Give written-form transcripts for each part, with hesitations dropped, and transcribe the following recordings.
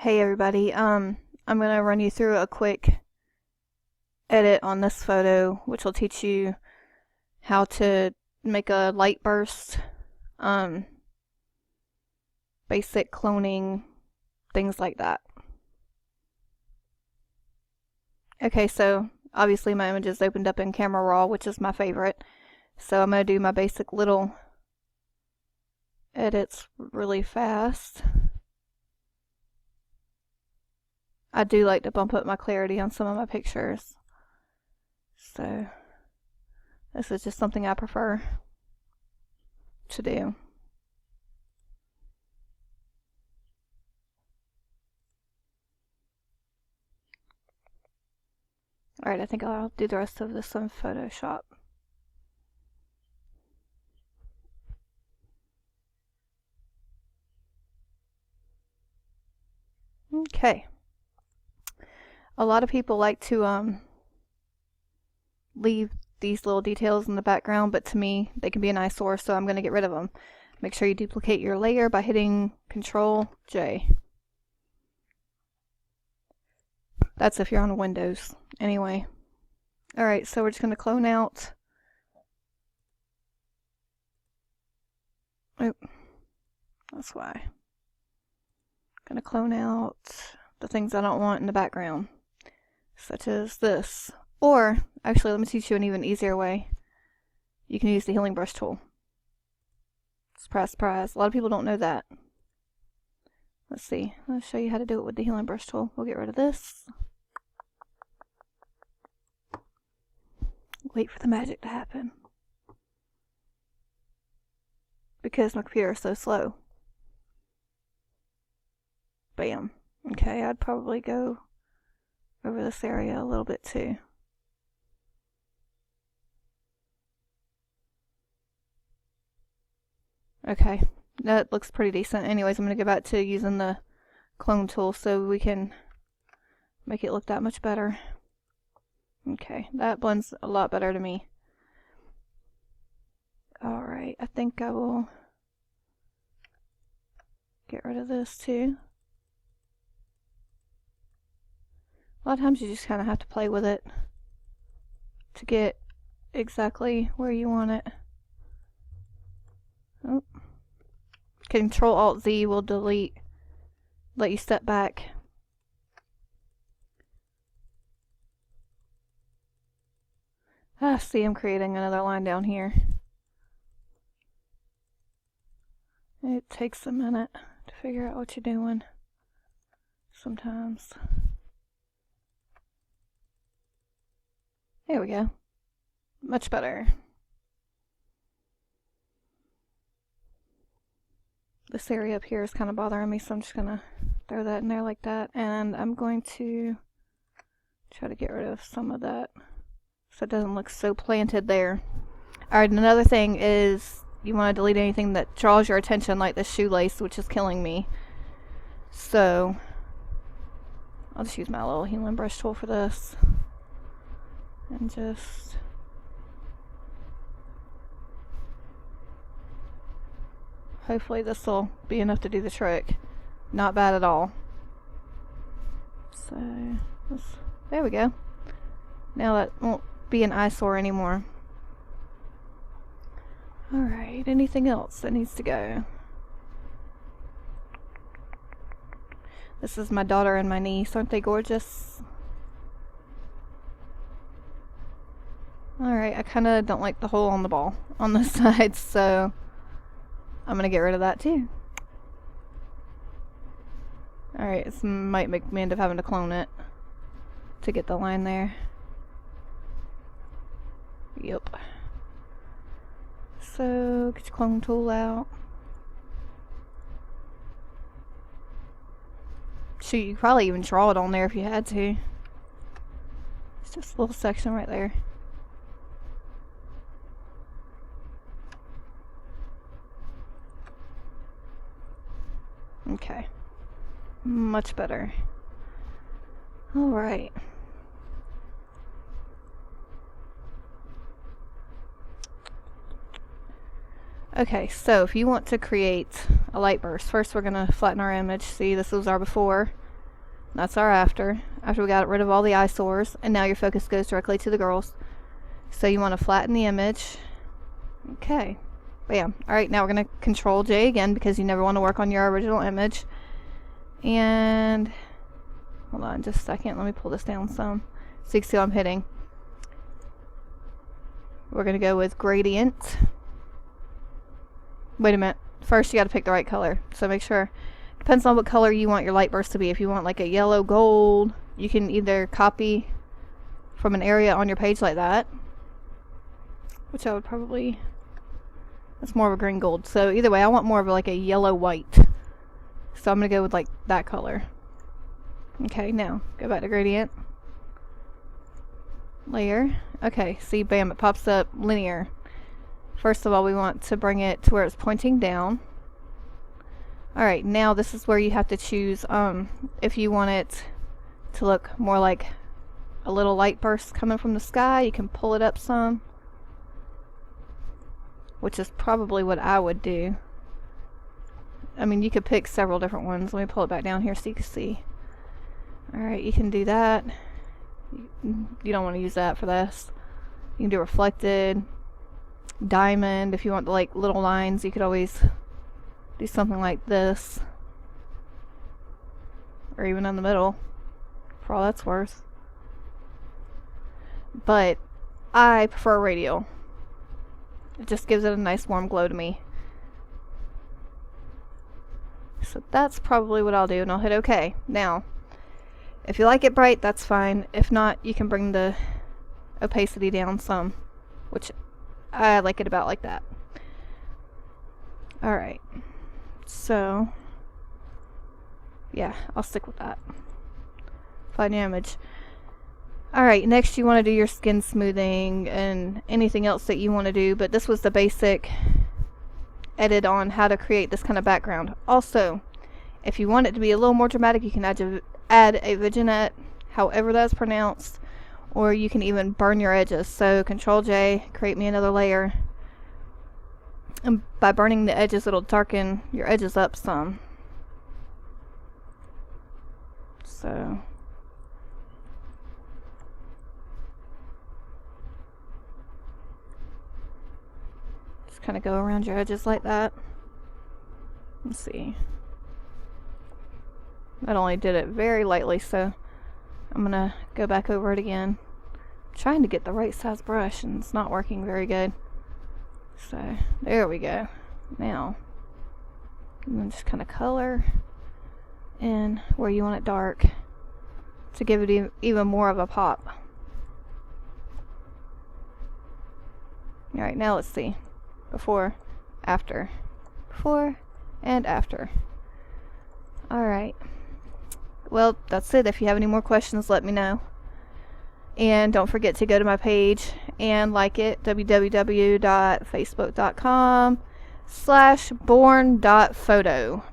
Hey everybody, I'm gonna run you through a quick edit on this photo, which will teach you how to make a light burst, um, basic cloning, things like that. Okay, so obviously my image is opened up in Camera Raw, which is my favorite. So I'm gonna do my basic little edits really fast. I do like to bump up my clarity on some of my pictures. So this is just something I prefer to do. Alright, I think I'll do the rest of this on Photoshop. Okay. A lot of people like to leave these little details in the background, but to me they can be an eyesore, so I'm going to get rid of them. Make sure you duplicate your layer by hitting Control J. That's if you're on Windows. Anyway. Alright, so we're just going to clone out. Oh, that's why. Going to clone out the things I don't want in the background, such as this. Or, actually, let me teach you an even easier way. You can use the healing brush tool. Surprise, surprise. A lot of people don't know that. Let's see. I'll show you how to do it with the healing brush tool. We'll get rid of this. Wait for the magic to happen. Because my computer is so slow. Bam. Okay, I'd probably go over this area a little bit too. Okay, that looks pretty decent. Anyways, I'm going to go back to using the clone tool so we can make it look that much better. Okay, that blends a lot better to me. Alright, I think I will get rid of this too. A lot of times you just kind of have to play with it to get exactly where you want it. Oh. Control Alt Z will delete, let you step back. See, I'm creating another line down here. It takes a minute to figure out what you're doing sometimes. There we go. Much better. This area up here is kind of bothering me, so I'm just gonna throw that in there like that, and I'm going to try to get rid of some of that so it doesn't look so planted there. Alright, another thing is you want to delete anything that draws your attention, like this shoelace, which is killing me. So I'll just use my little healing brush tool for this and just hopefully this will be enough to do the trick. Not bad at all. So there we go. Now that won't be an eyesore anymore. Alright, anything else that needs to go? This is my daughter and my niece. Aren't they gorgeous? Alright, I kind of don't like the hole on the ball on the side, so I'm going to get rid of that too. Alright, this might make me end up having to clone it to get the line there. Yep. So, get your clone tool out. Shoot, you could probably even draw it on there if you had to. It's just a little section right there. Okay. Much better. Alright. Okay, so if you want to create a light burst, first we're going to flatten our image. See, this was our before, That's our after we got rid of all the eyesores, and now your focus goes directly to the girls. So you want to flatten the image. Okay, bam. Alright, now we're going to Control J again because you never want to work on your original image. And hold on just a second, let me pull this down some so you can see what I'm hitting. We're going to go with gradient. Wait a minute, first you got to pick the right color, so make sure. Depends on what color you want your light burst to be. If you want like a yellow gold, you can either copy from an area on your page like that, which I would probably, that's more of a green gold. So either way, I want more of like a yellow white. So I'm going to go with like that color. Okay, now go back to gradient. Layer. Okay, see, bam, it pops up linear. First of all, we want to bring it to where it's pointing down. Alright, now this is where you have to choose if you want it to look more like a little light burst coming from the sky. You can pull it up some, which is probably what I would do. I mean, you could pick several different ones. Let me pull it back down here so you can see. Alright, you can do that. You don't want to use that for this. You can do reflected, diamond. If you want the like little lines, you could always do something like this, or even in the middle, for all that's worth. But I prefer radial. It just gives it a nice warm glow to me. So that's probably what I'll do, and I'll hit OK. Now, if you like it bright, that's fine. If not, you can bring the opacity down some, which I like it about like that. Alright. So, yeah, I'll stick with that. Find your image. Alright, next you want to do your skin smoothing and anything else that you want to do, but this was the basic edit on how to create this kind of background. Also, if you want it to be a little more dramatic, you can add a vignette, however that's pronounced, or you can even burn your edges. So Control J, create me another layer. And by burning the edges, it'll darken your edges up some. So just kind of go around your edges like that. Let's see. That only did it very lightly, so I'm gonna go back over it again. I'm trying to get the right size brush and it's not working very good. So there we go. Now and then just kind of color in where you want it dark to give it even more of a pop. Alright, now let's see. Before, after. Before and after. Alright. Well, that's it. If you have any more questions, let me know. And don't forget to go to my page and like it, www.facebook.com/born.photo,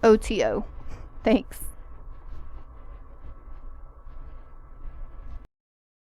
PHOTO. Thanks.